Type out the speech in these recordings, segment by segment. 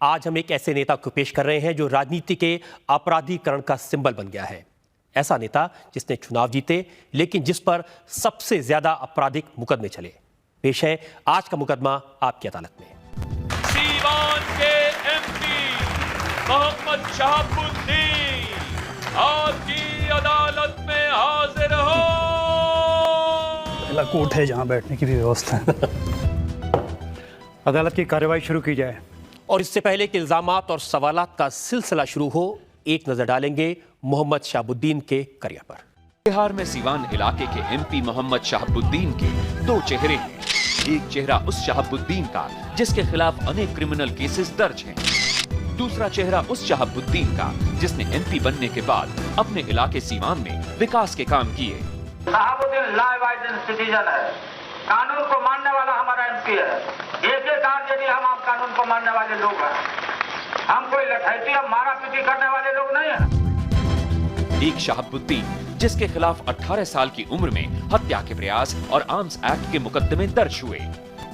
आज हम एक ऐसे नेता को पेश कर रहे हैं जो राजनीति के आपराधीकरण का सिंबल बन गया है। ऐसा नेता जिसने चुनाव जीते लेकिन जिस पर सबसे ज्यादा आपराधिक मुकदमे चले। पेश है आज का मुकदमा आपकी अदालत में। सीवान के एमपी मोहम्मद शहाबुद्दीन आपकी अदालत में हाजिर हो। पहला कोर्ट है जहां बैठने की भी व्यवस्था है। अदालत की कार्रवाई शुरू की जाए। और इससे पहले कि इल्जामात और सवालात का सिलसिला शुरू हो, एक नजर डालेंगे मोहम्मद शहाबुद्दीन के करियर पर। बिहार में सीवान इलाके के एमपी मोहम्मद शहाबुद्दीन के दो चेहरे हैं। एक चेहरा उस शहाबुद्दीन का जिसके खिलाफ अनेक क्रिमिनल केसेस दर्ज हैं। दूसरा चेहरा उस शहाबुद्दीन का जिसने एमपी बनने के बाद अपने इलाके सीवान में विकास के काम किए। शहाबुद्दीन लॉ अबाइडिंग सिटीजन है, कानून को मानने वाला हमारा एमपी है। एक यदि हम कानून को मानने वाले लोग हैं, हम कोई लठैती हम मारा पीटी करने वाले लोग नहीं हैं। एक शहाबुद्दीन जिसके खिलाफ 18 साल की उम्र में हत्या के प्रयास और आर्म्स एक्ट के मुकदमे दर्ज हुए।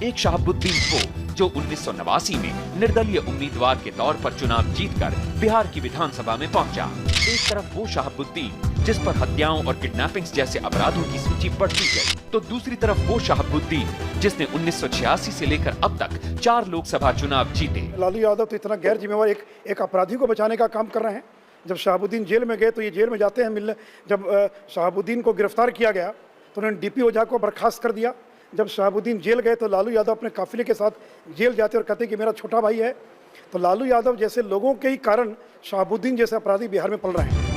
एक शहाबुद्दीन वो जो 1989 में निर्दलीय उम्मीदवार के तौर पर चुनाव जीतकर बिहार की विधानसभा में पहुंचा। एक तरफ वो शहाबुद्दीन जिस पर हत्याओं और किडनैपिंग्स जैसे अपराधों की सूची बढ़ती गई, तो दूसरी तरफ वो शहाबुद्दीन जिसने 1986 से लेकर अब तक 4 लोकसभा चुनाव जीते। लालू यादव तो इतना गैर जिम्मेवार एक अपराधी को बचाने का काम कर रहे हैं। जब शहाबुद्दीन जेल में गए तो ये जेल में जाते हैं मिलने। जब शहाबुद्दीन को गिरफ्तार किया गया तो उन्होंने डीपी ओझा को बर्खास्त कर दिया। जब शहाबुद्दीन जेल गए तो लालू यादव अपने काफिले के साथ जेल जाते और कहते कि मेरा छोटा भाई है। तो लालू यादव जैसे लोगों के ही कारण शहाबुद्दीन जैसे अपराधी बिहार में पल रहे हैं।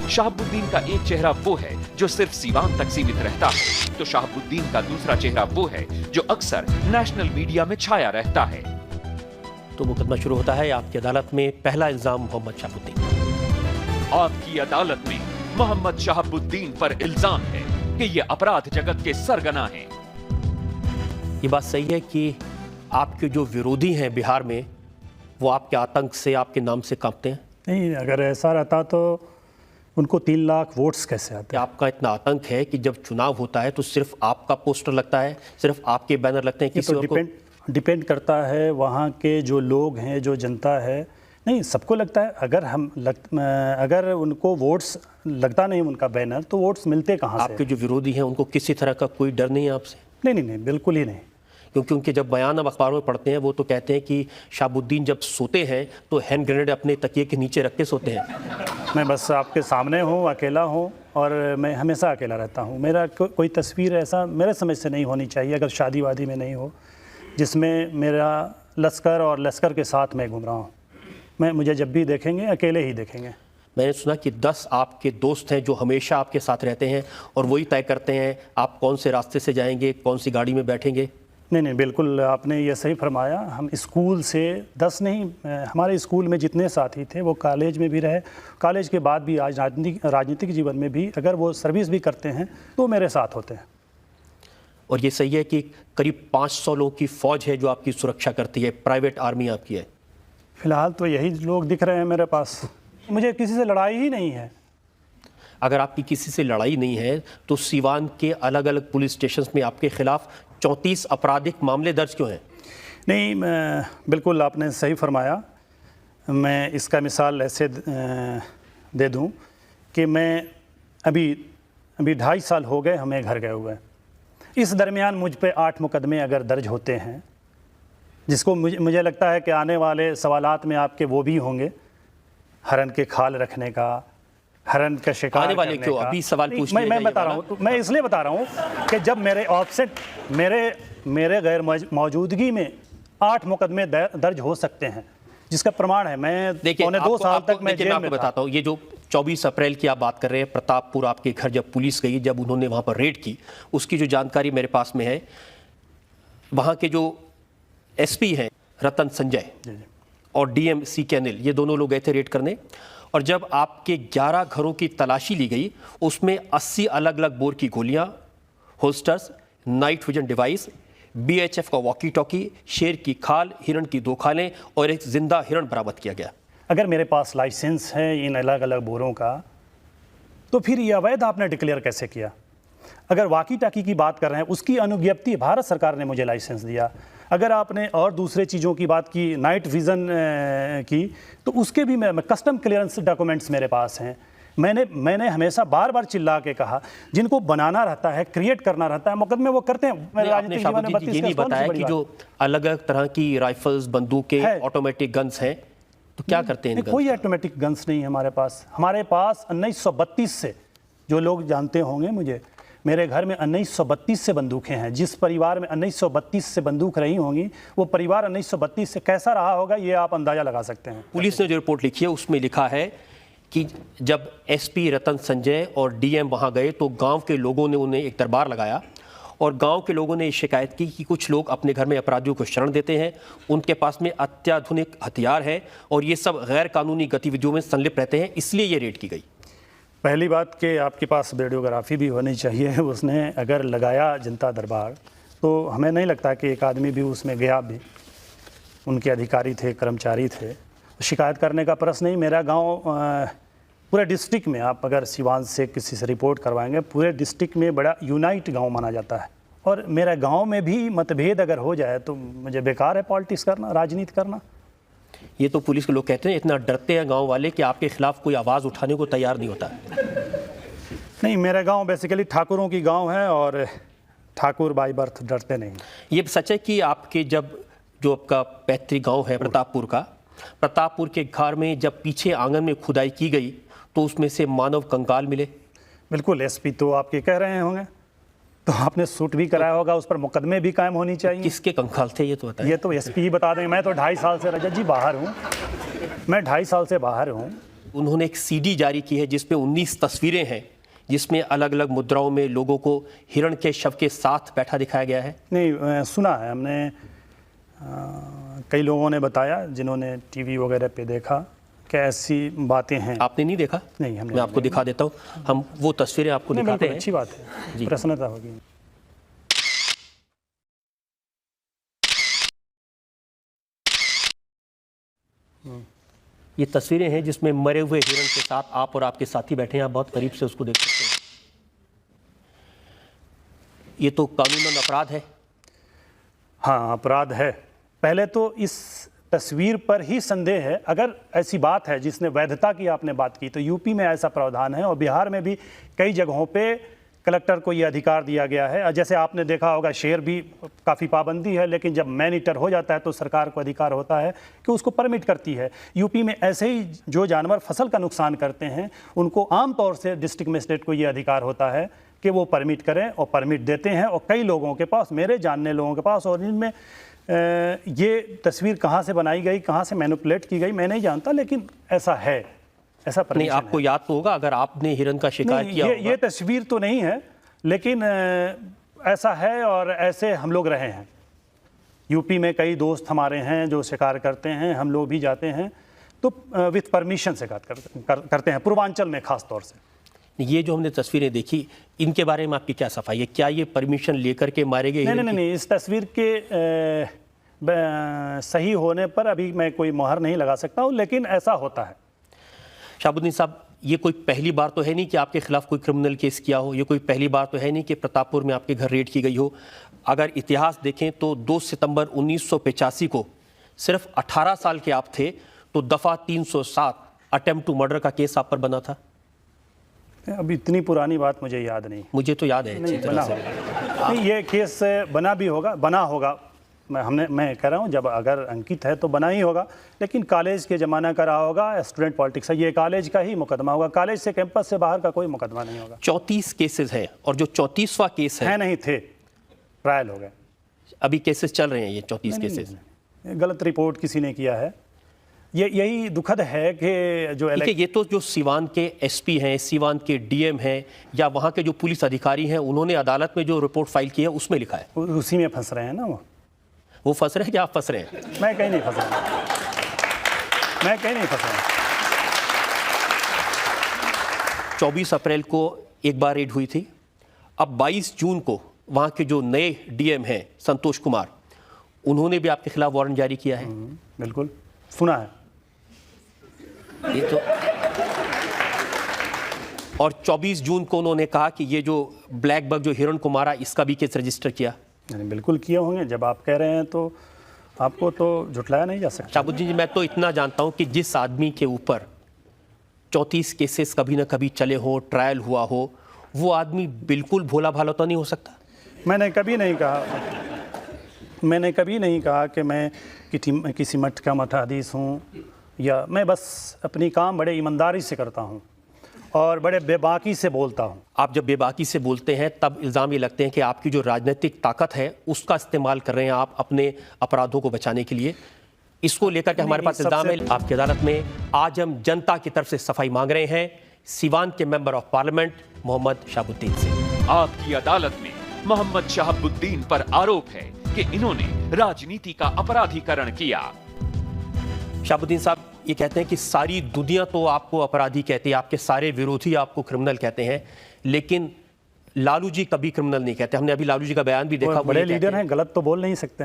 शहाबुद्दीन का एक चेहरा वो है जो सिर्फ सीवान तक सीमित रहता है, तो शहाबुद्दीन का दूसरा चेहरा वो है जो अक्सर नेशनल मीडिया में छाया रहता है। तो मुकदमा शुरू होता है आपकी अदालत में। पहला इल्जाम मोहम्मद शहाबुद्दीन। आपकी अदालत में मोहम्मद शहाबुद्दीन पर इल्जाम है कि ये अपराध जगत के सरगना हैं। ये बात सही है कि आपके जो विरोधी हैं बिहार में वो आपके आतंक से, आपके नाम से कांपते हैं? नहीं, अगर ऐसा रहता तो उनको 3 लाख वोट्स कैसे आते? आपका इतना आतंक है कि जब चुनाव होता है तो सिर्फ आपका पोस्टर लगता है, सिर्फ आपके बैनर लगते हैं? किसी तो डिपेंड करता है वहाँ के जो लोग हैं, जो जनता है। नहीं, सबको लगता है। अगर उनको वोट्स लगता नहीं उनका बैनर, तो वोट्स मिलते कहाँ से? आपके जो विरोधी हैं उनको किसी तरह का कोई डर नहीं है आपसे? नहीं, बिल्कुल ही नहीं। क्योंकि उनके जब बयान हम अखबारों में पढ़ते हैं वो तो कहते हैं कि शहाबुद्दीन जब सोते हैं तो हैंड ग्रेनेड अपने तकिए के नीचे रख के सोते हैं। मैं बस आपके सामने हूँ, अकेला हूँ, और मैं हमेशा अकेला रहता हूँ। मेरा कोई तस्वीर ऐसा मेरे समझ से नहीं होनी चाहिए, अगर शादी वादी में नहीं हो, जिसमें मेरा लश्कर और लश्कर के साथ मैं घूम रहा हूँ। मुझे जब भी देखेंगे अकेले ही देखेंगे। मैंने सुना कि 10 आपके दोस्त हैं जो हमेशा आपके साथ रहते हैं और वही तय करते हैं आप कौन से रास्ते से जाएंगे, कौन सी गाड़ी में बैठेंगे। नहीं, बिल्कुल आपने ये सही फरमाया। हम स्कूल से 10 नहीं, हमारे स्कूल में जितने साथी थे वो कॉलेज में भी रहे, कॉलेज के बाद भी आज राजनीतिक जीवन में भी अगर वो सर्विस भी करते हैं तो मेरे साथ होते हैं। और ये सही है कि करीब 500 लोगों की फ़ौज है जो आपकी सुरक्षा करती है, प्राइवेट आर्मी आपकी है? फिलहाल तो यही लोग दिख रहे हैं मेरे पास। मुझे किसी से लड़ाई ही नहीं है। अगर आपकी किसी से लड़ाई नहीं है तो सीवान के अलग अलग पुलिस स्टेशंस में आपके खिलाफ 34 आपराधिक मामले दर्ज क्यों हैं? नहीं, बिल्कुल आपने सही फरमाया। मैं इसका मिसाल ऐसे दे दूं कि मैं अभी 2.5 साल हो गए हमें घर गए हुए। इस दरमियान मुझ पे 8 मुकदमे अगर दर्ज होते हैं, जिसको मुझे लगता है कि आने वाले सवालात में आपके वो भी होंगे, हरन के खाल रखने का, हरन का शिकार आने वाले करने क्यों? का। अभी सवाल पूछ मैं बता रहा हूँ, मैं इसलिए बता रहा हूँ कि जब मेरे ऑफसेट मेरे गैर मौजूदगी में 8 मुकदमे दर्ज हो सकते हैं, जिसका प्रमाण है मैं पौने 2 साल तक मैं जेल में बताता हूँ। ये जो 24 अप्रैल की आप बात कर रहे हैं, प्रतापपुर आपके घर जब पुलिस गई, जब उन्होंने वहाँ पर रेड की, उसकी जो जानकारी मेरे पास में है, वहाँ के जो एसपी हैं रतन संजय और डीएम CK अनिल, ये दोनों लोग गए थे रेड करने। और जब आपके 11 घरों की तलाशी ली गई, उसमें 80 अलग अलग बोर की गोलियां, होल्स्टर्स, नाइट विजन डिवाइस, BHF का वॉकी टॉकी, शेर की खाल, हिरण की 2 खालें और एक जिंदा हिरण बरामद किया गया। अगर मेरे पास लाइसेंस है इन अलग अलग बोरों का, तो फिर ये अवैध आपने डिक्लेयर कैसे किया? अगर वाकी टाकी की बात कर रहे हैं, उसकी अनुज्ञप्ति भारत सरकार ने मुझे लाइसेंस दिया। अगर आपने और दूसरे चीज़ों की बात की, नाइट विज़न की, तो उसके भी मैं कस्टम क्लियरेंस डॉक्यूमेंट्स मेरे पास हैं। मैंने हमेशा बार बार चिल्ला के कहा, जिनको बनाना रहता है, क्रिएट करना रहता है, मुकदमे वो करते हैं। आपने शाहबुद्दीन जी ये नहीं बताया कि जो अलग अलग तरह की राइफल्स, बंदूकें, ऑटोमेटिक गन्स हैं, तो क्या करते हैं? कोई ऑटोमेटिक गन्स नहीं है हमारे पास। हमारे पास 1932 से, जो लोग जानते होंगे मुझे, मेरे घर में 1932 से बंदूकें हैं। जिस परिवार में 1932 से बंदूक रही होंगी, वो परिवार 1932 से कैसा रहा होगा, ये आप अंदाजा लगा सकते हैं। पुलिस ने जो रिपोर्ट लिखी है उसमें लिखा है कि जब एसपी रतन संजय और डीएम वहां गए तो गांव के लोगों ने उन्हें एक दरबार लगाया और गांव के लोगों ने शिकायत की कि कुछ लोग अपने घर में अपराधियों को शरण देते हैं, उनके पास में अत्याधुनिक हथियार है और ये सब गैर कानूनी गतिविधियों में संलिप्त रहते हैं, इसलिए ये रेड की गई। पहली बात कि आपके पास वीडियोग्राफी भी होनी चाहिए। उसने अगर लगाया जनता दरबार, तो हमें नहीं लगता कि एक आदमी भी उसमें गया भी। उनके अधिकारी थे, कर्मचारी थे, शिकायत करने का प्रश्न नहीं। मेरा गांव पूरे डिस्ट्रिक्ट में, आप अगर सिवान से किसी से रिपोर्ट करवाएंगे, पूरे डिस्ट्रिक्ट में बड़ा यूनाइट गांव माना जाता है। और मेरा गांव में भी मतभेद अगर हो जाए तो मुझे बेकार है पॉलिटिक्स करना, राजनीति करना। ये तो पुलिस के लोग कहते हैं इतना डरते हैं गांव वाले कि आपके खिलाफ कोई आवाज़ उठाने को तैयार नहीं होता। नहीं, मेरा गांव बेसिकली ठाकुरों की गांव है और ठाकुर बाई बर्थ डरते नहीं। ये सच है कि आपके जो आपका पैतृक गांव है प्रतापपुर का, प्रतापपुर के घर में जब पीछे आंगन में खुदाई की गई तो उसमें से मानव कंकाल मिले? बिल्कुल। एसपी तो आपके कह रहे होंगे, तो आपने शूट भी कराया होगा, उस पर मुकदमे भी कायम होनी चाहिए। किसके कंकाल थे ये तो बताइए। ये तो एसपी ही बता देंगे। मैं तो 2.5 साल से रजत जी बाहर हूँ, मैं 2.5 साल से बाहर हूँ। उन्होंने एक सीडी जारी की है जिसमें 19 तस्वीरें हैं, जिसमें अलग अलग मुद्राओं में लोगों को हिरण के शव के साथ बैठा दिखाया गया है। नहीं, सुना है हमने, कई लोगों ने बताया जिन्होंने टीवी वगैरह पे देखा कि ऐसी बातें हैं। आपने नहीं देखा? नहीं, हमने। मैं आपको दिखा देता हूँ, हम वो तस्वीरें आपको दिखाते हैं। अच्छी बात है, प्रसन्नता होगी। ये तस्वीरें हैं जिसमें मरे हुए हिरण के साथ आप और आपके साथी बैठे हैं, आप बहुत करीब से उसको देख सकते हैं। ये तो कानूनन अपराध है। हाँ, अपराध है। पहले तो इस तस्वीर पर ही संदेह है। अगर ऐसी बात है जिसने वैधता की आपने बात की, तो यूपी में ऐसा प्रावधान है और बिहार में भी कई जगहों पे कलेक्टर को ये अधिकार दिया गया है। जैसे आपने देखा होगा, शेर भी काफ़ी पाबंदी है, लेकिन जब मैनीटर हो जाता है तो सरकार को अधिकार होता है कि उसको परमिट करती है। यूपी में ऐसे ही जो जानवर फसल का नुकसान करते हैं, उनको आमतौर से डिस्ट्रिक्ट मजिस्ट्रेट को ये अधिकार होता है कि वो परमिट करें, और परमिट देते हैं। और कई लोगों के पास, मेरे जानने लोगों के पास, और इनमें ये तस्वीर कहाँ से बनाई गई, कहाँ से मैनिपुलेट की गई, मैं नहीं जानता, लेकिन ऐसा है, ऐसा नहीं। आपको याद तो होगा, अगर आपने हिरण का शिकार किया होगा। ये तस्वीर तो नहीं है, लेकिन ऐसा है और ऐसे हम लोग रहे हैं। यूपी में कई दोस्त हमारे हैं जो शिकार करते हैं, हम लोग भी जाते हैं, तो विथ परमिशन से करते हैं, पूर्वांचल में खास तौर से। ये जो हमने तस्वीरें देखी, इनके बारे में आपकी क्या सफाई है? क्या ये परमिशन लेकर के मारे गए? नहीं, इस तस्वीर के सही होने पर अभी मैं कोई मोहर नहीं लगा सकता हूँ, लेकिन ऐसा होता है। शाहबुद्दीन साहब, ये कोई पहली बार तो है नहीं कि आपके खिलाफ कोई क्रिमिनल केस किया हो, ये कोई पहली बार तो है नहीं कि प्रतापपुर में आपके घर रेड की गई हो। अगर इतिहास देखें तो 2 सितंबर 1985 को सिर्फ 18 साल के आप थे तो दफ़ा 307 अटेम्प्ट टू मर्डर का केस आप पर बना था। अभी इतनी पुरानी बात मुझे याद नहीं। मुझे तो याद है अच्छी तरह से। नहीं, ये केस बना भी होगा, बना होगा। मैं कह रहा हूँ, जब अगर अंकित है तो बना ही होगा, लेकिन कॉलेज के ज़माना का रहा होगा, स्टूडेंट पॉलिटिक्स है, ये कॉलेज का ही मुकदमा होगा। कॉलेज से, कैंपस से बाहर का कोई मुकदमा नहीं होगा। 34 केसेस हैं और जो 34वां केस है, नहीं थे, ट्रायल हो गए। अभी केसेस चल रहे हैं ये 34 केसेस। गलत रिपोर्ट किसी ने किया है। यही दुखद है कि जो ये तो जो सीवान के एसपी हैं, सीवान के डीएम हैं, या वहाँ के जो पुलिस अधिकारी हैं, उन्होंने अदालत में जो रिपोर्ट फाइल की है उसमें लिखा है। उसी में फंस रहे हैं ना वो फंस रहे हैं कि आप फंस रहे हैं? मैं कहीं नहीं फंस रहा, मैं कहीं नहीं फंस रहा। 24 अप्रैल को एक बार रेड हुई थी। अब 22 जून को वहाँ के जो नए डीएम हैं संतोष कुमार, उन्होंने भी आपके खिलाफ वारंट जारी किया है। बिल्कुल सुना है ये तो। और 24 जून को उन्होंने कहा कि ये जो ब्लैक बग जो हिरण को मारा, इसका भी केस रजिस्टर किया। बिल्कुल किए होंगे। जब आप कह रहे हैं तो आपको तो झुटलाया नहीं जा सकता। शहाबुद्दीन जी, मैं तो इतना जानता हूं कि जिस आदमी के ऊपर 34 केसेस कभी ना कभी चले हो, ट्रायल हुआ हो, वो आदमी बिल्कुल भोला भाला तो नहीं हो सकता। मैंने कभी नहीं कहा कि मैं किसी मठ का मठाधीश हूँ, या मैं बस अपनी काम बड़े ईमानदारी से करता हूँ और बड़े बेबाकी से बोलता हूँ। आप जब बेबाकी से बोलते हैं तब इल्ज़ाम ये लगते हैं कि आपकी जो राजनीतिक ताकत है उसका इस्तेमाल कर रहे हैं आप अपने अपराधों को बचाने के लिए। इसको लेकर के हमारे पास इल्ज़ाम है। आपकी अदालत में आज हम जनता की तरफ से सफाई मांग रहे हैं सीवान के member of parliament Mohammad Shahabuddin से। आपकी अदालत में मोहम्मद शहाबुद्दीन पर आरोप है कि इन्होंने राजनीति का अपराधीकरण किया। शहाबुद्दीन साहब ये कहते हैं कि सारी दुनिया तो आपको अपराधी कहती है, आपके सारे विरोधी आपको क्रिमिनल कहते हैं, लेकिन लालू जी कभी क्रिमिनल नहीं कहते। हमने अभी लालू जी का बयान भी देखा। बड़े लीडर हैं, गलत तो बोल नहीं सकते।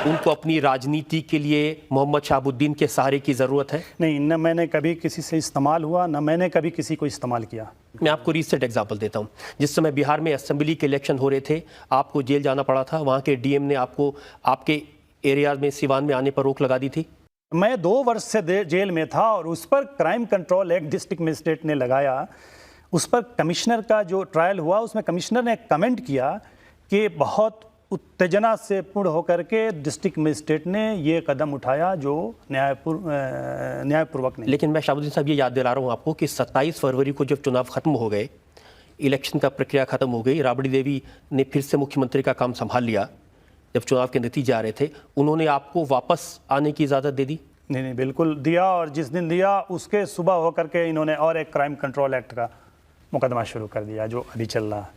उनको अपनी राजनीति के लिए मोहम्मद शहाबुद्दीन के सहारे की ज़रूरत है? नहीं, न मैंने कभी किसी से इस्तेमाल हुआ, न मैंने कभी किसी को इस्तेमाल किया। मैं आपको रीसेंट एग्जांपल देता हूं। जिस समय बिहार में असेंबली के इलेक्शन हो रहे थे, आपको जेल जाना पड़ा था, वहां के डीएम ने आपको आपके एरिया में सिवान में आने पर रोक लगा दी थी। मैं 2 वर्ष से जेल में था और उस पर crime control act district magistrate ने लगाया। उस पर कमिश्नर का जो ट्रायल हुआ उसमें कमिश्नर ने कमेंट किया कि बहुत उत्तेजना से पूर्ण होकर के डिस्ट्रिक्ट मजिस्ट्रेट ने ये कदम उठाया जो न्यायपूर्वक नहीं। लेकिन मैं शहाबुद्दीन साहब ये याद दिला रहा हूँ आपको कि 27 फरवरी को जब चुनाव खत्म हो गए, इलेक्शन का प्रक्रिया खत्म हो गई, राबड़ी देवी ने फिर से मुख्यमंत्री का काम संभाल लिया। जब चुनाव के नतीजे आ रहे थे, उन्होंने आपको वापस आने की इजाज़त दे दी? नहीं, बिल्कुल दिया, और जिस दिन दिया उसके सुबह होकर के इन्होंने और एक क्राइम कंट्रोल एक्ट का मुकदमा शुरू कर दिया जो अभी चल रहा है।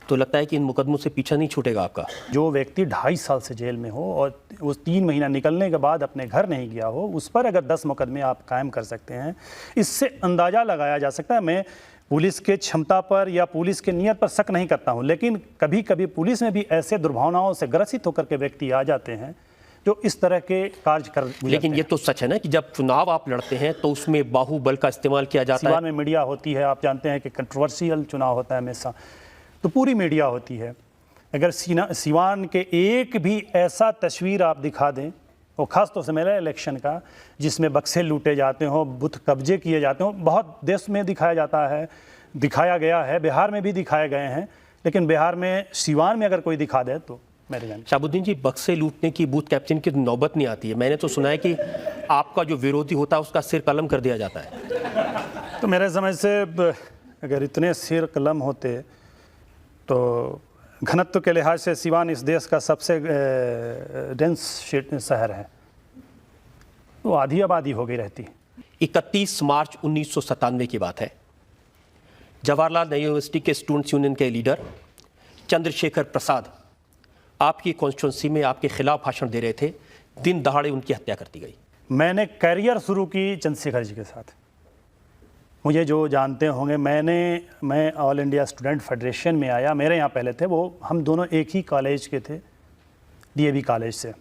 तो लगता है कि इन मुकदमों से पीछा नहीं छूटेगा आपका? जो व्यक्ति 2.5 साल से जेल में हो और उस 3 महीना निकलने के बाद अपने घर नहीं गया हो, उस पर अगर 10 मुकदमे आप कायम कर सकते हैं, इससे अंदाज़ा लगाया जा सकता है। मैं पुलिस के क्षमता पर या पुलिस के नियत पर शक नहीं करता हूं, लेकिन कभी कभी पुलिस में भी ऐसे दुर्भावनाओं से ग्रसित होकर के व्यक्ति आ जाते हैं जो इस तरह के कार्य कर। लेकिन ये तो सच है ना कि जब चुनाव आप लड़ते हैं तो उसमें बाहुबल का इस्तेमाल किया जाता है। सिवान में मीडिया होती है, आप जानते हैं कि कंट्रोवर्शियल चुनाव होता है हमेशा, तो पूरी मीडिया होती है। अगर सिवान के एक भी ऐसा तस्वीर आप दिखा दें, और ख़ास तौर से मेरे इलेक्शन का, जिसमें बक्से लूटे जाते हों, बूथ कब्जे किए जाते हों, बहुत देश में दिखाया जाता है, दिखाया गया है, बिहार में भी दिखाए गए हैं, लेकिन बिहार में सिवान में अगर कोई दिखा दे तो मेरे जान। शहाबुद्दीन जी, बक्से लूटने की, बूथ कैप्चरिंग की नौबत नहीं आती है? मैंने तो सुना है कि आपका जो विरोधी होता है उसका सिर कलम कर दिया जाता है। तो मेरे समझ से अगर इतने सिर कलम होते तो घनत्व के लिहाज से सिवान इस देश का सबसे डेंस शहर है, तो आधी आबादी हो गई रहती। 31 मार्च 1997 की बात है। जवाहरलाल नेहरू यूनिवर्सिटी के स्टूडेंट्स यूनियन के लीडर चंद्रशेखर प्रसाद आपकी कॉन्स्टिट्यूंसी में आपके खिलाफ भाषण दे रहे थे, दिन दहाड़े उनकी हत्या कर दी गई। मैंने करियर शुरू की चंद्रशेखर जी के साथ। मुझे जो जानते होंगे, मैं ऑल इंडिया स्टूडेंट फेडरेशन में आया, मेरे यहाँ पहले थे वो, हम दोनों एक ही कॉलेज के थे, डीएवी कॉलेज से,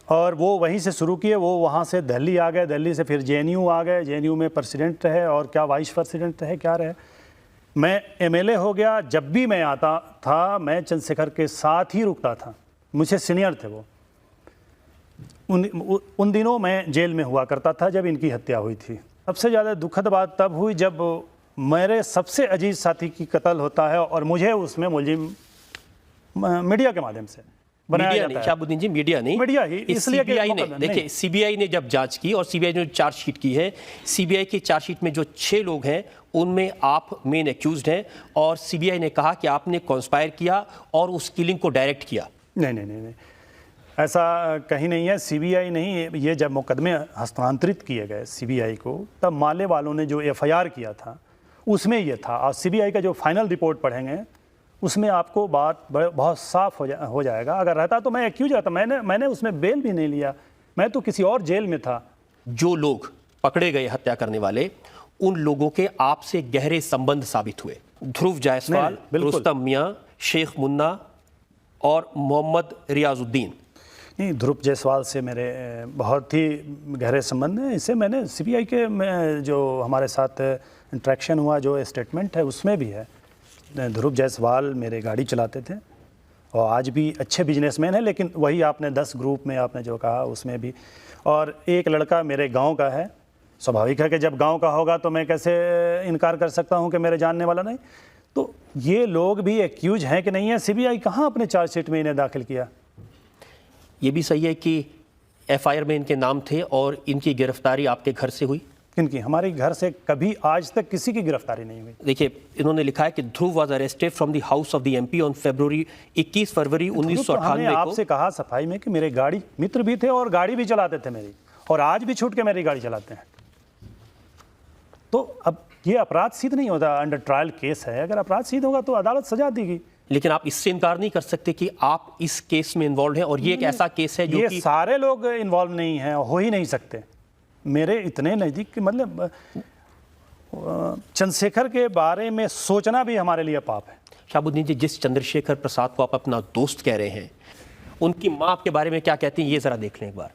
और वो वहीं से शुरू किए। वो वहाँ से दिल्ली आ गए, दिल्ली से फिर जेएनयू आ गए, जेएनयू में प्रेसिडेंट रहे और क्या वाइस प्रेसिडेंट रहे, क्या रहे। मैं एमएलए हो गया। जब भी मैं आता था मैं चंद्रशेखर के साथ ही रुकता था, मुझसे सीनियर थे वो। उन दिनों मैं जेल में हुआ करता था जब इनकी हत्या हुई थी। सबसे ज़्यादा दुखद बात तब हुई जब मेरे सबसे अजीज साथी की कत्ल होता है और मुझे उसमें मुलजिम मीडिया के माध्यम से बनाया जाता है। शहाबुद्दीन जी, मीडिया नहीं, मीडिया ही, इसलिए सीबीआई ने, देखिए सीबीआई ने जब जांच की और सीबीआई ने चार्जशीट की है, सीबीआई की चार्जशीट में जो 6 लोग हैं उनमें आप मेन एक्यूज्ड हैं, और सीबीआई ने कहा कि आपने कॉन्स्पायर किया और उस किलिंग को डायरेक्ट किया। नहीं, ऐसा कहीं नहीं है। सीबीआई नहीं, ये जब मुकदमे हस्तांतरित किए गए सीबीआई को, तब माले वालों ने जो एफआईआर किया था उसमें ये था, और सीबीआई का जो फाइनल रिपोर्ट पढ़ेंगे उसमें आपको बात बहुत साफ हो जाएगा। अगर रहता तो मैं एक्यूज रहता, मैंने उसमें बेल भी नहीं लिया, मैं तो किसी और जेल में था। जो लोग पकड़े गए हत्या करने वाले, उन लोगों के आपसे गहरे संबंध साबित हुए। ध्रुव जायसवाल, रुस्तम मियां, शेख मुन्ना और मोहम्मद रियाजुद्दीन। नहीं, ध्रुव जायसवाल से मेरे बहुत ही गहरे संबंध हैं। इसे मैंने सीबीआई के जो हमारे साथ इंटरेक्शन हुआ, जो स्टेटमेंट है उसमें भी है। ध्रुव जायसवाल मेरे गाड़ी चलाते थे और आज भी अच्छे बिजनेसमैन हैं, लेकिन वही आपने 10 ग्रुप में आपने जो कहा उसमें भी। और एक लड़का मेरे गांव का है, स्वाभाविक है कि जब गांव का होगा तो मैं कैसे इनकार कर सकता हूं कि मेरे जानने वाला नहीं। तो ये लोग भी एक्यूज हैं कि नहीं है? सीबीआई कहाँ अपने चार्जशीट में इन्हें दाखिल किया? ये भी सही है कि एफआईआर में इनके नाम थे और इनकी गिरफ्तारी आपके घर से हुई? किनकी? हमारे घर से कभी आज तक किसी की गिरफ्तारी नहीं हुई। देखिए, इन्होंने लिखा है कि Dhruv was arrested from the house of the MP on February 21 February 1998 हमने को। आपसे कहा सफाई में कि मेरे गाड़ी मित्र भी थे और गाड़ी भी चलाते थे मेरी, और आज भी छूट के मेरी गाड़ी चलाते हैं। तो अब ये अपराध सिद्ध नहीं होता, अंडर ट्रायल केस है, अगर अपराध सिद्ध होगा तो अदालत सजा देगी। लेकिन आप इससे इनकार नहीं कर सकते कि आप इस केस में इन्वॉल्व हैं और ये एक ऐसा केस है जो ये कि सारे लोग इन्वॉल्व नहीं हैं, हो ही नहीं सकते। मेरे इतने नज़दीक कि मतलब चंद्रशेखर के बारे में सोचना भी हमारे लिए पाप है। शहाबुद्दीन जी, जिस चंद्रशेखर प्रसाद को आप अपना दोस्त कह रहे हैं, उनकी माँ आपके बारे में क्या कहती हैं, ये जरा देख लें एक बार।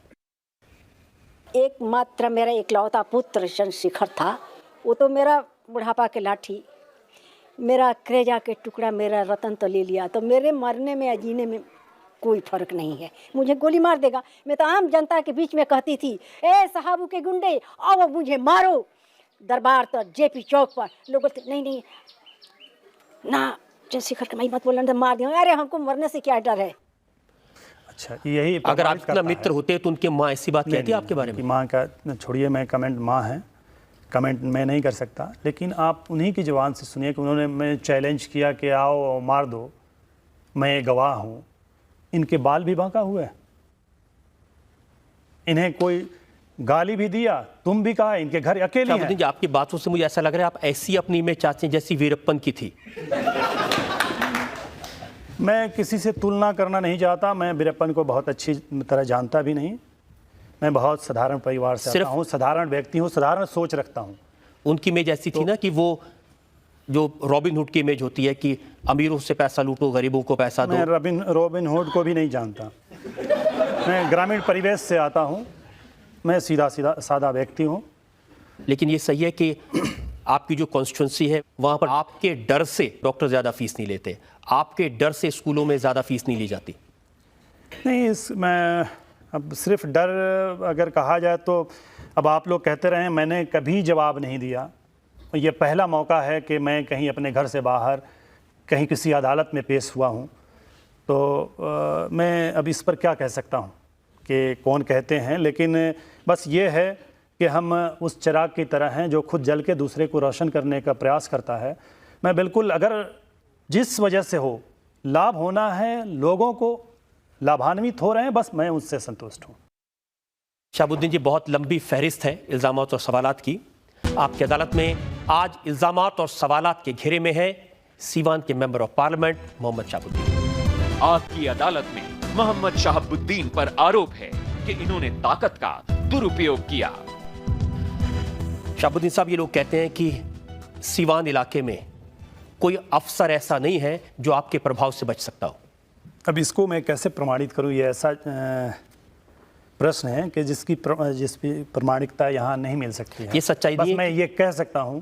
एकमात्र मेरा इकलौता पुत्र चंद्रशेखर था। वो तो मेरा बुढ़ापा के लाठी, मेरा कलेजा के टुकड़ा, मेरा रतन तो ले लिया, तो मेरे मरने में या जीने में कोई फर्क नहीं है। मुझे गोली मार देगा। मैं तो आम जनता के बीच में कहती थी, ए साहबू के गुंडे आओ मुझे मारो। दरबार तो जेपी चौक पर लोग बोलते नहीं नहीं ना, चंद्रशेखर के मत बोलना, तो मार दिया। अरे हमको मरने से क्या डर है। अच्छा, यही अगर आप इतना मित्र होते तो उनके माँ ऐसी बात कहती है आपके बारे में? माँ का छोड़िए, मैं कमेंट माँ है, कमेंट मैं नहीं कर सकता, लेकिन आप उन्हीं की ज़ुबान से सुनिए कि उन्होंने मैं चैलेंज किया कि आओ मार दो, मैं गवाह हूँ। इनके बाल भी बांका हुए, इन्हें कोई गाली भी दिया, तुम भी कहा, इनके घर अकेली हैं। जी, आपकी बातों से मुझे ऐसा लग रहा है आप ऐसी अपनी इमेज चाहते हैं जैसी वीरप्पन की थी। मैं किसी से तुलना करना नहीं चाहता, मैं वीरप्पन को बहुत अच्छी तरह जानता भी नहीं। मैं बहुत साधारण परिवार से आता हूँ, साधारण व्यक्ति हूँ, साधारण सोच रखता हूँ। उनकी इमेज ऐसी थी ना कि वो जो रॉबिन हुड की इमेज होती है कि अमीरों से पैसा लूटो, गरीबों को पैसा दो। मैं रॉबिन हुड को भी नहीं जानता। मैं ग्रामीण परिवेश से आता हूँ, मैं सीधा सादा व्यक्ति हूँ। लेकिन ये सही है कि आपकी जो कॉन्स्टिट्यूंसी है वहाँ पर आपके डर से डॉक्टर ज़्यादा फीस नहीं लेते, आपके डर से स्कूलों में ज़्यादा फीस नहीं ली जाती। नहीं, मैं अब सिर्फ डर अगर कहा जाए तो अब आप लोग कहते रहे, मैंने कभी जवाब नहीं दिया। ये पहला मौका है कि मैं कहीं अपने घर से बाहर कहीं किसी अदालत में पेश हुआ हूँ, तो मैं अब इस पर क्या कह सकता हूँ कि कौन कहते हैं। लेकिन बस ये है कि हम उस चिराग की तरह हैं जो खुद जल के दूसरे को रोशन करने का प्रयास करता है। मैं बिल्कुल, अगर जिस वजह से हो लाभ होना है, लोगों को लाभान्वित हो रहे हैं, बस मैं उससे संतुष्ट हूँ। शहाबुद्दीन जी, बहुत लंबी फहरिस्त है इल्ज़ामात और सवालात की। आपकी अदालत में आज इल्ज़ामात और सवालात के घेरे में है सीवान के member of parliament Mohammad Shahabuddin. आपकी अदालत में मोहम्मद शहाबुद्दीन पर आरोप है कि इन्होंने ताकत का दुरुपयोग किया। शहाबुद्दीन साहब, ये लोग कहते हैं कि सीवान इलाके में कोई अफसर ऐसा नहीं है जो आपके प्रभाव से बच सकता हो। अब इसको मैं कैसे प्रमाणित करूं, ये ऐसा प्रश्न है कि जिसकी प्रमाणिकता यहाँ नहीं मिल सकती है। ये सच्चाई बस नहीं है मैं ये कह सकता हूं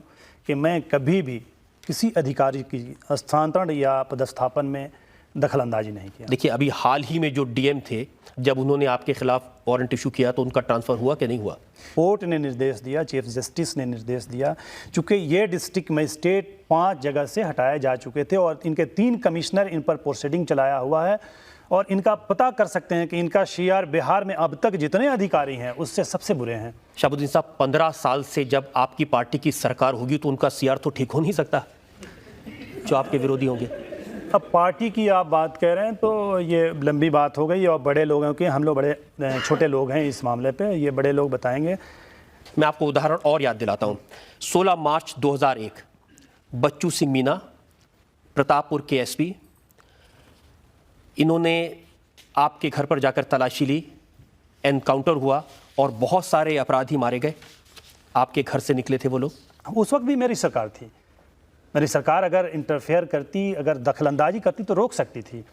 कि मैं कभी भी किसी अधिकारी की स्थानांतरण या पदस्थापन में दखलंदाजी नहीं किया। देखिए, अभी हाल ही में जो डीएम थे, जब उन्होंने आपके खिलाफ वारंट इशू किया तो उनका ट्रांसफर हुआ कि नहीं हुआ? कोर्ट ने निर्देश दिया, चीफ जस्टिस ने निर्देश दिया, चूँकि ये डिस्ट्रिक्ट मजिस्ट्रेट 5 जगह से हटाए जा चुके थे और इनके 3 कमिश्नर इन पर प्रोसीडिंग चलाया हुआ है। और इनका पता कर सकते हैं कि इनका शियार बिहार में अब तक जितने अधिकारी हैं उससे सबसे बुरे हैं। शहाबुद्दीन साहब, 15 साल से जब आपकी पार्टी की सरकार होगी तो उनका सीआर तो ठीक हो नहीं सकता जो आपके विरोधी होंगे। अब पार्टी की आप बात कह रहे हैं तो ये लंबी बात हो गई, और बड़े लोगों की, हम लोग बड़े छोटे लोग हैं इस मामले पे, ये बड़े लोग बताएंगे। मैं आपको उदाहरण और याद दिलाता हूँ। 16 मार्च 2001 बच्चू सिंह मीना, प्रतापपुर के एसपी, इन्होंने आपके घर पर जाकर तलाशी ली, एनकाउंटर हुआ और बहुत सारे अपराधी मारे गए। आपके घर से निकले थे वो लोग। उस वक्त भी मेरी सरकार थी। मेरी सरकार अगर इंटरफेयर करती, अगर दखलंदाजी करती तो रोक सकती थी।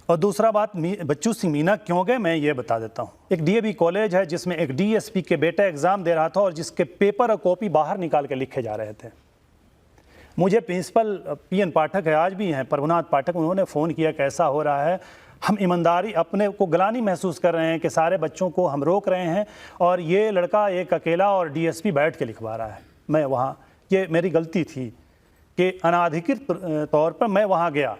और दूसरा बात, बच्चू सिंह मीना क्यों गए मैं ये बता देता हूँ। एक डीएवी कॉलेज है जिसमें एक डीएसपी के बेटा एग्ज़ाम दे रहा था और जिसके पेपर और कॉपी बाहर निकाल के लिखे जा रहे थे। मुझे प्रिंसिपल पीएन पाठक है, आज भी हैं प्रभुनाथ पाठक, उन्होंने फ़ोन किया कैसा हो रहा है। हम ईमानदारी अपने को ग्लानि महसूस कर रहे हैं कि सारे बच्चों को हम रोक रहे हैं और ये लड़का एक अकेला और डीएसपी बैठ के लिखवा रहा है। मैं वहाँ, ये मेरी गलती थी कि अनाधिकृत तौर पर मैं वहाँ गया।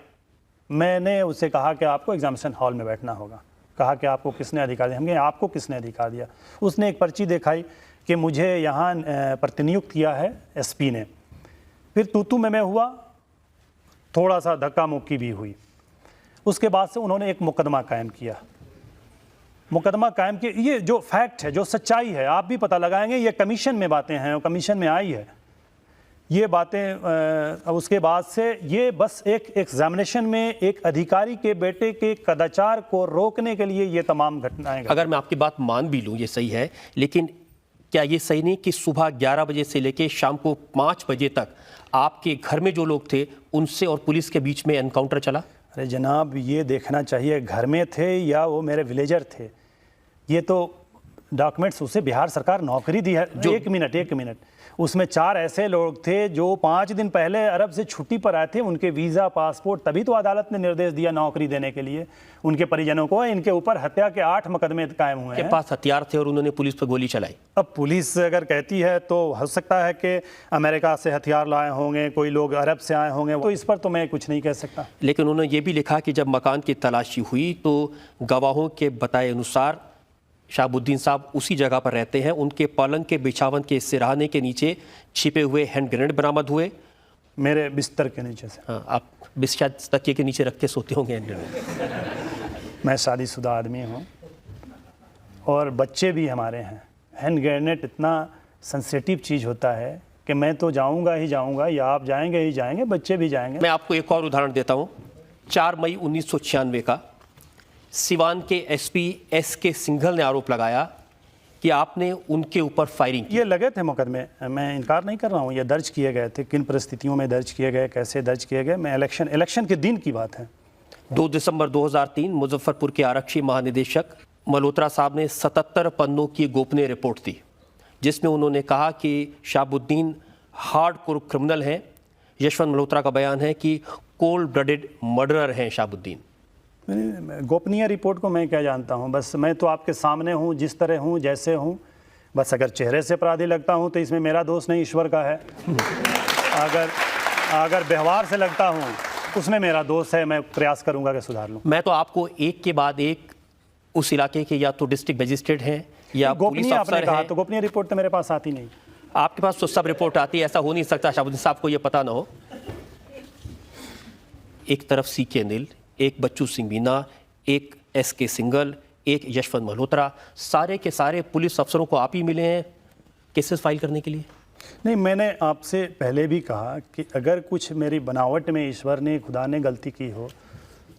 मैंने उससे कहा कि आपको एग्जामिनेशन हॉल में बैठना होगा। कहा कि आपको किसने अधिकार दिया? हम कहे आपको किसने अधिकार दिया? उसने एक पर्ची दिखाई कि मुझे यहाँ प्रतिनियुक्त किया है एसपी ने। फिर तू मैं हुआ, थोड़ा सा धक्का मुक्की भी हुई। उसके बाद से उन्होंने एक मुकदमा कायम किया। मुकदमा कायम किया, ये जो फैक्ट है, जो सच्चाई है, आप भी पता लगाएंगे, ये कमीशन में बातें हैं, कमीशन में आई है ये बातें। उसके बाद से ये बस एक एग्जामिनेशन में एक अधिकारी के बेटे के कदाचार को रोकने के लिए ये तमाम घटनाएं। अगर मैं आपकी बात मान भी लूँ ये सही है, लेकिन क्या ये सही नहीं कि सुबह 11 बजे से लेकर शाम को 5 बजे तक आपके घर में जो लोग थे उनसे और पुलिस के बीच में एनकाउंटर चला? अरे जनाब, ये देखना चाहिए घर में थे या वो मेरे विलेजर थे। ये तो डॉक्यूमेंट्स, उसे बिहार सरकार नौकरी दी है। जो एक मिनट, उसमें 4 ऐसे लोग थे जो 5 दिन पहले अरब से छुट्टी पर आए थे, उनके वीज़ा पासपोर्ट, तभी तो अदालत ने निर्देश दिया नौकरी देने के लिए उनके परिजनों को। इनके ऊपर हत्या के 8 मुकदमे कायम हुए हैं। के पास हथियार थे और उन्होंने पुलिस पर गोली चलाई। अब पुलिस अगर कहती है तो हो सकता है कि अमेरिका से हथियार लाए होंगे, कोई लोग अरब से आए होंगे, तो इस पर तो मैं कुछ नहीं कह सकता। लेकिन उन्होंने ये भी लिखा कि जब मकान की तलाशी हुई तो गवाहों के बताए अनुसार शहाबुद्दीन साहब उसी जगह पर रहते हैं। उनके पलंग के बिछावन के सिरहाने के नीचे छिपे हुए हैंड ग्रेनेड बरामद हुए। मेरे बिस्तर के नीचे से। हाँ, आप शायद तकिए के नीचे रख के सोते होंगे हैंड ग्रेनेड। मैं शादीशुदा आदमी हूँ और बच्चे भी हमारे हैं। हैंड ग्रेनेड इतना सेंसिटिव चीज़ होता है कि मैं तो जाऊँगा ही जाऊँगा, या आप जाएंगे ही जाएंगे, बच्चे भी जाएंगे। मैं आपको एक और उदाहरण देता हूँ। 4 मई 1996 का सिवान के एसपी SK सिंघल ने आरोप लगाया कि आपने उनके ऊपर फायरिंग की। ये लगे थे मुकदमे, मैं इनकार नहीं कर रहा हूँ, ये दर्ज किए गए थे। किन परिस्थितियों में दर्ज किए गए, कैसे दर्ज किए गए, मैं इलेक्शन के दिन की बात है। 2 दिसंबर 2003 मुजफ्फरपुर के आरक्षी महानिदेशक मल्होत्रा साहब ने 77 पन्नों की गोपनीय रिपोर्ट दी, जिसमें उन्होंने कहा कि शहाबुद्दीन हार्डकोर क्रिमिनल हैं। यशवंत मल्होत्रा का बयान है कि कोल्ड ब्लडेड मर्डरर हैं शहाबुद्दीन। गोपनीय रिपोर्ट को मैं क्या जानता हूँ? बस मैं तो आपके सामने हूँ, जिस तरह हूँ, जैसे हूँ। बस अगर चेहरे से अपराधी लगता हूँ तो इसमें मेरा दोष नहीं, ईश्वर का है। अगर व्यवहार से लगता हूँ उसमें मेरा दोष है, मैं प्रयास करूँगा कि सुधार लूँ। मैं तो आपको एक के बाद एक उस इलाके के या तो डिस्ट्रिक्ट मजिस्ट्रेट हैं या पुलिस अफसर हैं। तो गोपनीय रिपोर्ट तो मेरे पास आती नहीं। आपके पास तो सब रिपोर्ट आती है, ऐसा हो नहीं सकता शहाबुद्दीन साहब को ये पता ना हो। एक तरफ CK अनिल, एक बच्चू सिंह मीना, एक SK सिंघल, एक यशवंत मल्होत्रा, सारे के सारे पुलिस अफसरों को आप ही मिले हैं केसेस फाइल करने के लिए। नहीं, मैंने आपसे पहले भी कहा कि अगर कुछ मेरी बनावट में ईश्वर ने, खुदा ने गलती की हो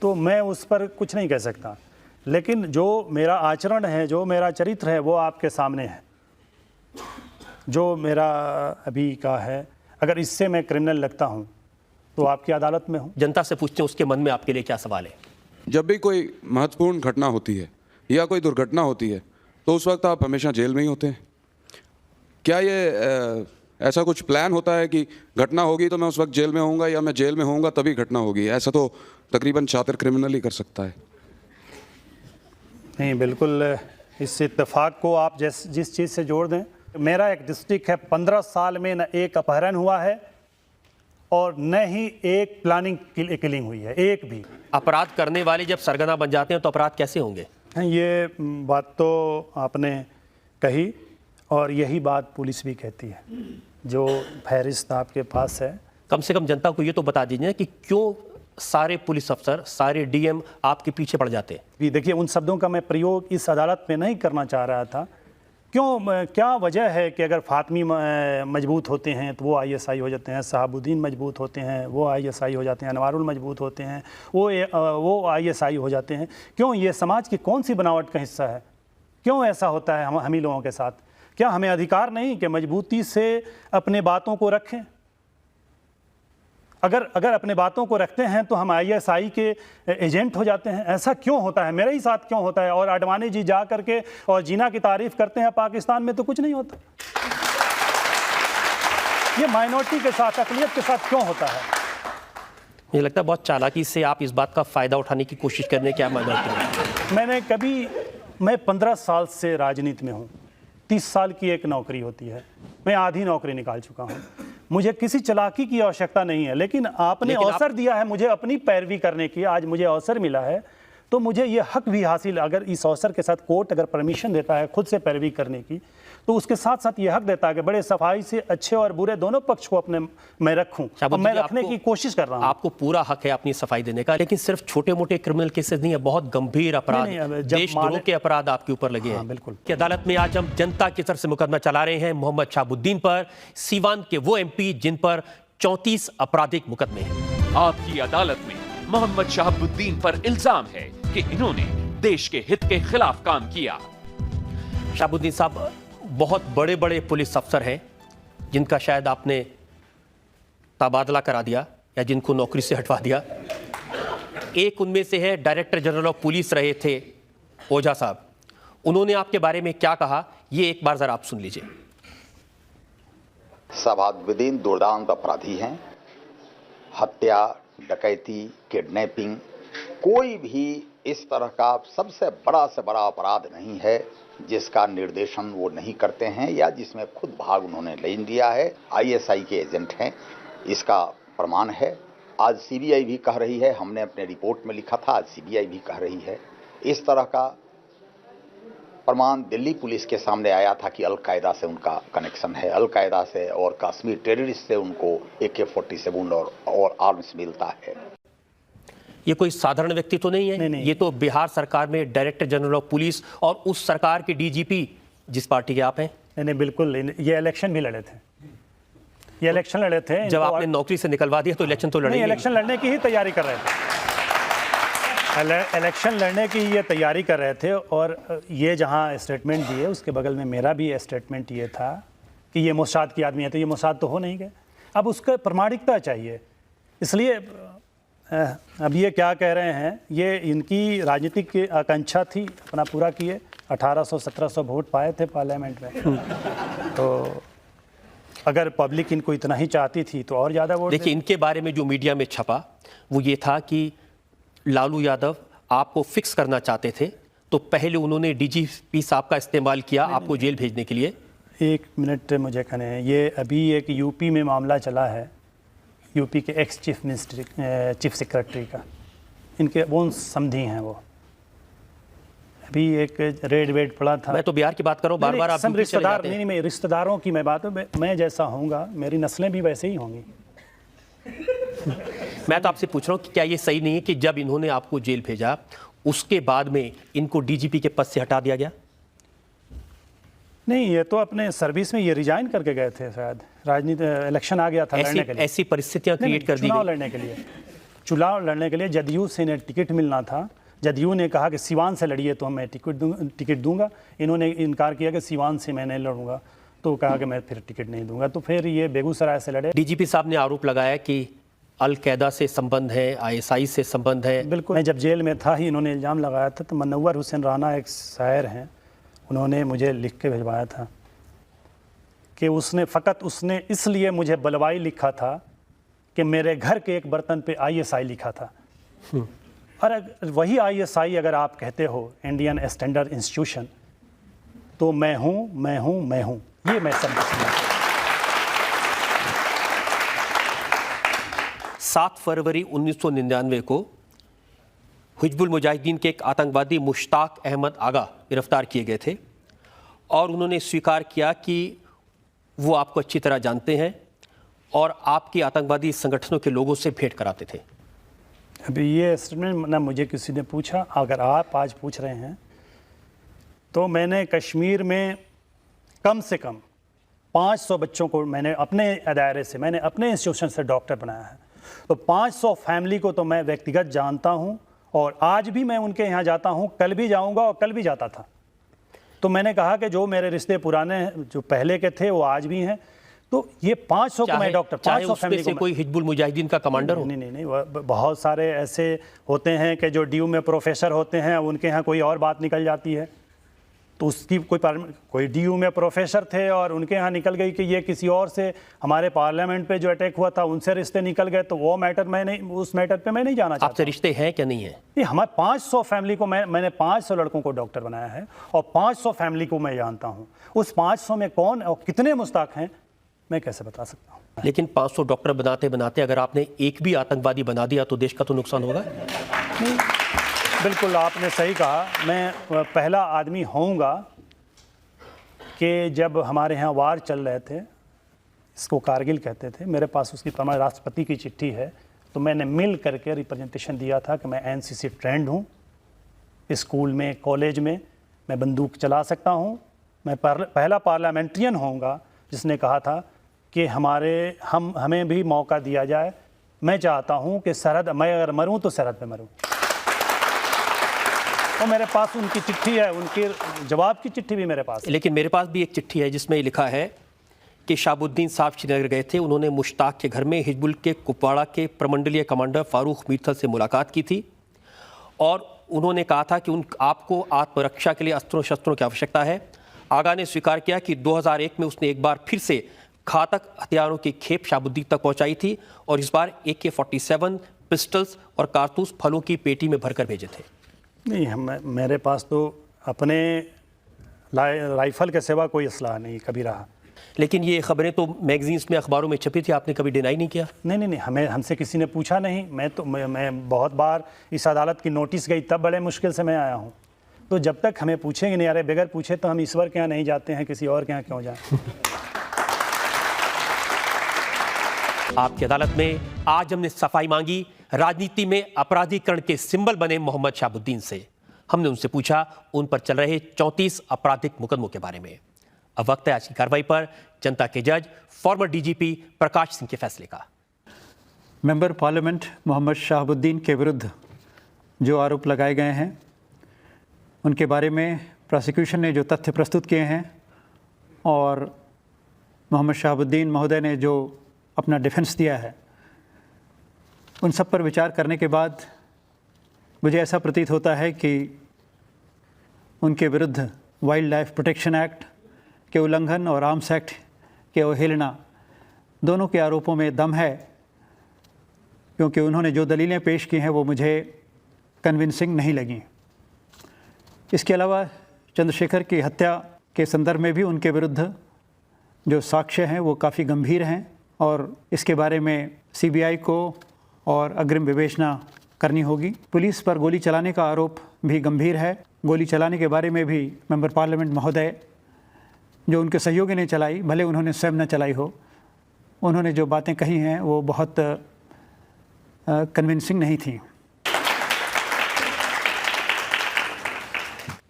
तो मैं उस पर कुछ नहीं कह सकता, लेकिन जो मेरा आचरण है, जो मेरा चरित्र है, वो आपके सामने है। जो मेरा अभी का है, अगर इससे मैं क्रिमिनल लगता हूँ तो आपकी अदालत में हूँ। जनता से पूछते हैं उसके मन में आपके लिए क्या सवाल है। जब भी कोई महत्वपूर्ण घटना होती है या कोई दुर्घटना होती है तो उस वक्त आप हमेशा जेल में ही होते हैं। क्या ये ऐसा कुछ प्लान होता है कि घटना होगी तो मैं उस वक्त जेल में होऊंगा, या मैं जेल में होऊंगा तभी घटना होगी? ऐसा तो तकरीबन शातिर क्रिमिनल ही कर सकता है। नहीं, बिल्कुल इस इत्तेफाक को आप जिस चीज़ से जोड़ दें। मेरा एक डिस्ट्रिक्ट है, 15 साल में न एक अपहरण हुआ है और न ही एक प्लानिंग किलिंग हुई है, एक भी। अपराध करने वाले जब सरगना बन जाते हैं तो अपराध कैसे होंगे? ये बात तो आपने कही और यही बात पुलिस भी कहती है, जो फहरिस्त आपके पास है। कम से कम जनता को ये तो बता दीजिए कि क्यों सारे पुलिस अफसर, सारे DM आपके पीछे पड़ जाते हैं। देखिए, उन शब्दों का मैं प्रयोग इस अदालत में नहीं करना चाह रहा था। क्यों, क्या वजह है कि अगर फातमी मजबूत होते हैं तो वो ISI हो जाते हैं, शहाबुद्दीन मजबूत होते हैं वो ISI हो जाते हैं, अनवारुल मजबूत होते हैं वो ISI हो जाते हैं? क्यों, ये समाज की कौन सी बनावट का हिस्सा है? क्यों ऐसा होता है हम ही लोगों के साथ? क्या हमें अधिकार नहीं कि मजबूती से अपने बातों को रखें? अगर अपने बातों को रखते हैं तो हम ISI के एजेंट हो जाते हैं। ऐसा क्यों होता है, मेरे ही साथ क्यों होता है? और आडवाणी जी जा करके और जीना की तारीफ करते हैं, पाकिस्तान में तो कुछ नहीं होता। ये माइनॉरिटी के साथ, अक़लियत के साथ क्यों होता है? मुझे लगता है बहुत चालाकी से आप इस बात का फ़ायदा उठाने की कोशिश करने क्या माइनॉरिटी मैं 15 साल से राजनीति में हूँ। 30 साल की एक नौकरी होती है, मैं आधी नौकरी निकाल चुका हूँ। मुझे किसी चालाकी की आवश्यकता नहीं है, लेकिन आपने अवसर दिया है मुझे अपनी पैरवी करने की। आज मुझे अवसर मिला है तो मुझे ये हक भी हासिल, अगर इस अवसर के साथ कोर्ट अगर परमिशन देता है खुद से पैरवी करने की, तो उसके साथ साथ ये हक देता है कि बड़े सफाई से अच्छे और बुरे दोनों पक्ष को अपने मैं रखूं, और मैं रखने की कोशिश कर रहा हूं। आपको पूरा हक है अपनी सफाई देने का, लेकिन सिर्फ छोटे मोटे क्रिमिनल केसेस नहीं है, बहुत गंभीर अपराध, देशद्रोह के अपराध आपके ऊपर लगे हैं। बिल्कुल। कि अदालत में आज हम जनता की तरफ से मुकदमा चला रहे हैं मोहम्मद शहाबुद्दीन पर, सीवान के वो MP जिन पर 34 आपराधिक मुकदमे हैं। आपकी अदालत में मोहम्मद शहाबुद्दीन पर इल्जाम है कि इन्होंने देश के हित के खिलाफ काम किया। शहाबुद्दीन साहब बहुत बड़े बड़े पुलिस अफसर हैं जिनका शायद आपने तबादला करा दिया या जिनको नौकरी से हटवा दिया। एक उनमें से है डायरेक्टर जनरल ऑफ पुलिस रहे थे ओझा साहब। उन्होंने आपके बारे में क्या कहा, ये एक बार जरा आप सुन लीजिए। शहाबुद्दीन दुर्दांत अपराधी हैं। हत्या, डकैती, किडनैपिंग, कोई भी इस तरह का सबसे बड़ा से बड़ा अपराध नहीं है जिसका निर्देशन वो नहीं करते हैं या जिसमें खुद भाग उन्होंने ले लिया है। ISI के एजेंट हैं, इसका प्रमाण है। आज CBI भी कह रही है, हमने अपने रिपोर्ट में लिखा था, आज CBI भी कह रही है। इस तरह का प्रमाण दिल्ली पुलिस के सामने आया था कि अलकायदा से उनका कनेक्शन है, अलकायदा से और कश्मीर टेररिस्ट से उनको AK-47 और आर्म्स मिलता है। ये कोई साधारण व्यक्ति तो नहीं है, नहीं। ये तो बिहार सरकार में डायरेक्टर जनरल ऑफ पुलिस और उस सरकार के DGP जिस पार्टी के आप हैं। नहीं, बिल्कुल। ये इलेक्शन भी लड़े थे, ये इलेक्शन लड़े थे। जब आपने नौकरी से निकलवा दिया तो इलेक्शन तो लड़ेंगे। इलेक्शन लड़ने की ही तैयारी कर रहे थे, इलेक्शन लड़ने की ये तैयारी कर रहे थे। और ये जहाँ स्टेटमेंट दिए उसके बगल में मेरा भी स्टेटमेंट ये था कि ये मोसाद की आदमी है, तो ये मोसाद तो हो नहीं गए। अब उसका प्रमाणिकता चाहिए। इसलिए अब ये क्या कह रहे हैं, ये इनकी राजनीतिक आकांक्षा थी, अपना पूरा किए। 1800-1700 वोट पाए थे पार्लियामेंट में, तो अगर पब्लिक इनको इतना ही चाहती थी तो और ज़्यादा वोट। देखिए, इनके बारे में जो मीडिया में छपा वो ये था कि लालू यादव आपको फिक्स करना चाहते थे, तो पहले उन्होंने DGP साहब का इस्तेमाल किया आपको जेल भेजने के लिए। एक मिनट मुझे कहने हैं, ये अभी एक UP में मामला चला है, UP के एक्स चीफ सेक्रेटरी का, इनके वो समधी हैं। वो अभी एक रेड वेड पड़ा था। मैं तो बिहार की बात कर रहा हूँ, बार-बार आप सब रिश्तेदार नहीं, मैं रिश्तेदारों की मैं बात, मैं जैसा होऊंगा मेरी नस्लें भी वैसे ही होंगी। मैं तो आपसे पूछ रहा हूँ कि क्या ये सही नहीं है कि जब इन्होंने आपको जेल भेजा उसके बाद में इनको DGP के पद से हटा दिया गया? नहीं, ये तो अपने सर्विस में ये रिजाइन करके गए थे, शायद राजनीति इलेक्शन आ गया था लड़ने के लिए। ऐसी परिस्थितियां क्रिएट कर दी चुनाव लड़ने के लिए जदयू से इन्हें टिकट मिलना था। जदयू ने कहा कि सीवान से लड़िए तो मैं टिकट दूंगा। इन्होंने इनकार किया कि सीवान से मैं नहीं लड़ूंगा, तो कहा कि मैं फिर टिकट नहीं दूंगा, तो फिर ये बेगूसराय से लड़े। DGP साहब ने आरोप लगाया कि अलकायदा से संबंध है, ISI से संबंध है। बिल्कुल। मैं जब जेल में था ही इन्होंने इल्ज़ाम लगाया था। तो मनव्वर हुसैन राना एक शायर हैं, उन्होंने मुझे लिख के भिजवाया था कि उसने इसलिए मुझे बलवाई लिखा था कि मेरे घर के एक बर्तन पे ISI लिखा था। और वही ISI अगर आप कहते हो इंडियन स्टैंडर्ड इंस्टीट्यूशन, तो मैं हूँ, ये मैं समझता हूँ। 7 फरवरी 1999 को हिजबुल मुजाहिदीन के एक आतंकवादी मुश्ताक अहमद आगा गिरफ्तार किए गए थे और उन्होंने स्वीकार किया कि वो आपको अच्छी तरह जानते हैं और आपके आतंकवादी संगठनों के लोगों से भेंट कराते थे। अभी ये स्टेटमेंट ना मुझे किसी ने पूछा, अगर आप आज पूछ रहे हैं तो मैंने कश्मीर में कम से कम 500 बच्चों को मैंने अपने दायरे से, मैंने अपने इंस्टीट्यूशन से डॉक्टर बनाया है। तो 500 फैमिली को तो मैं व्यक्तिगत जानता हूं और आज भी मैं उनके यहाँ जाता हूं, कल भी जाऊंगा और कल भी जाता था। तो मैंने कहा कि जो मेरे रिश्ते पुराने जो पहले के थे वो आज भी हैं। तो ये 500 को मैं डॉक्टर, 500 फैमिली को कोई हिजबुल मुजाहिदीन का कमांडर हो? नहीं, बहुत सारे ऐसे होते हैं कि जो DU में प्रोफेसर होते हैं, उनके यहाँ कोई और बात निकल जाती है। तो उसकी कोई डीयू में प्रोफेसर थे और उनके यहाँ निकल गई कि ये किसी और से हमारे पार्लियामेंट पे जो अटैक हुआ था उनसे रिश्ते निकल गए, तो वो मैटर उस मैटर पे मैं नहीं जाना चाहता। आपसे रिश्ते हैं क्या नहीं है? नहीं, हमारे 500 फैमिली को मैंने 500 लड़कों को डॉक्टर बनाया है और 500 फैमिली को मैं जानता हूँ। उस 500 में कौन और कितने मुस्ताक हैं मैं कैसे बता सकता हूँ। लेकिन 500 डॉक्टर बनाते बनाते अगर आपने एक भी आतंकवादी बना दिया तो देश का तो नुकसान होगा। नहीं, बिल्कुल आपने सही कहा। मैं पहला आदमी होऊंगा कि जब हमारे यहाँ वार चल रहे थे, इसको कारगिल कहते थे, मेरे पास उसकी हमारे राष्ट्रपति की चिट्ठी है, तो मैंने मिल करके रिप्रेजेंटेशन दिया था कि मैं एनसीसी ट्रेंड हूँ, स्कूल में कॉलेज में मैं बंदूक चला सकता हूँ। मैं पहला पार्लियामेंट्रियन होऊंगा जिसने कहा था कि हमें भी मौका दिया जाए। मैं चाहता हूँ कि मैं अगर मरूँ तो सरहद पे मरूँ। और मेरे पास उनकी चिट्ठी है, उनके जवाब की चिट्ठी भी मेरे पास है। लेकिन मेरे पास भी एक चिट्ठी है जिसमें ये लिखा है कि शहाबुद्दीन साहब श्रीनगर गए थे, उन्होंने मुश्ताक के घर में हिजबुल के कुपवाड़ा के प्रमंडलीय कमांडर फारूक मीरथल से मुलाकात की थी और उन्होंने कहा था कि आपको आत्मरक्षा के लिए अस्त्रों शस्त्रों की आवश्यकता है। आगा ने स्वीकार किया कि 2001 में उसने एक बार फिर से घातक हथियारों की खेप शहाबुद्दीन तक पहुंचाई थी और इस बार AK-47 पिस्टल्स और कारतूस फलों की पेटी में भरकर भेजे थे। नहीं, मेरे पास तो अपने राइफल के सिवा कोई असलाह नहीं कभी रहा। लेकिन ये खबरें तो मैगजीन्स में, अखबारों में छपी थी, आपने कभी डिनाई नहीं किया? नहीं, हमसे किसी ने पूछा नहीं। मैं बहुत बार इस अदालत की नोटिस गई, तब बड़े मुश्किल से मैं आया हूँ। तो जब तक हमें पूछेंगे नहीं, अरे बगैर पूछे तो हम ईश्वर के यहाँ नहीं जाते हैं, किसी और के यहाँ क्यों जाएं। आपकी अदालत में आज हमने सफाई मांगी राजनीति में अपराधीकरण के सिंबल बने मोहम्मद शहाबुद्दीन से। हमने उनसे पूछा उन पर चल रहे 34 आपराधिक मुकदमों के बारे में। अब वक्त है आज की कार्रवाई पर जनता के जज फॉर्मर DGP प्रकाश सिंह के फैसले का। मेंबर पार्लियामेंट मोहम्मद शहाबुद्दीन के विरुद्ध जो आरोप लगाए गए हैं उनके बारे में प्रोसिक्यूशन ने जो तथ्य प्रस्तुत किए हैं और मोहम्मद शहाबुद्दीन महोदय ने जो अपना डिफेंस दिया है, उन सब पर विचार करने के बाद मुझे ऐसा प्रतीत होता है कि उनके विरुद्ध वाइल्ड लाइफ प्रोटेक्शन एक्ट के उल्लंघन और आर्म्स एक्ट के अवहेलना दोनों के आरोपों में दम है, क्योंकि उन्होंने जो दलीलें पेश की हैं वो मुझे कन्विंसिंग नहीं लगी। इसके अलावा चंद्रशेखर की हत्या के संदर्भ में भी उनके विरुद्ध जो साक्ष्य हैं वो काफ़ी गंभीर हैं और इसके बारे में CBI को और अग्रिम विवेचना करनी होगी। पुलिस पर गोली चलाने का आरोप भी गंभीर है। गोली चलाने के बारे में भी मेंबर पार्लियामेंट महोदय जो उनके सहयोगी ने चलाई, भले उन्होंने स्वयं न चलाई हो, उन्होंने जो बातें कही हैं वो बहुत कन्विंसिंग नहीं थी।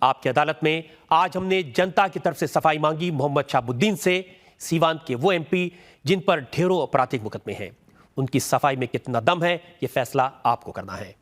आपकी अदालत में आज हमने जनता की तरफ से सफाई मांगी मोहम्मद शहाबुद्दीन से, सीवान के वो MP जिन पर ढेरों आपराधिक मुकदमे हैं। उनकी सफाई में कितना दम है, ये फैसला आपको करना है।